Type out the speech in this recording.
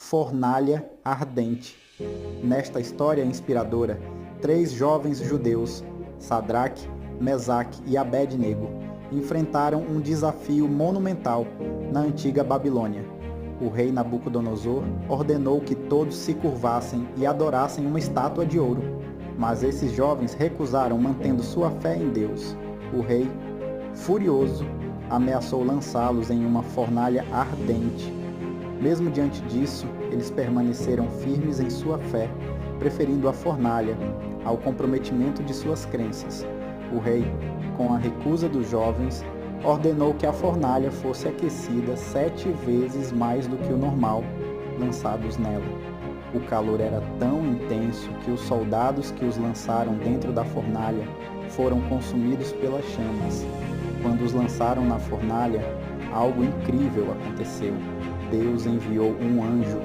fornalha ardente. Nesta história inspiradora, 3 jovens judeus, Sadraque, Mesaque e Abed-nego, enfrentaram um desafio monumental na antiga Babilônia. O rei Nabucodonosor ordenou que todos se curvassem e adorassem uma estátua de ouro, mas esses jovens recusaram, mantendo sua fé em Deus. O rei, furioso, ameaçou lançá-los em uma fornalha ardente. Mesmo diante disso, eles permaneceram firmes em sua fé, preferindo a fornalha ao comprometimento de suas crenças. O rei, com a recusa dos jovens, ordenou que a fornalha fosse aquecida 7 vezes mais do que o normal, lançados nela. O calor era tão intenso que os soldados que os lançaram dentro da fornalha foram consumidos pelas chamas. Quando os lançaram na fornalha, algo incrível aconteceu. Deus enviou um anjo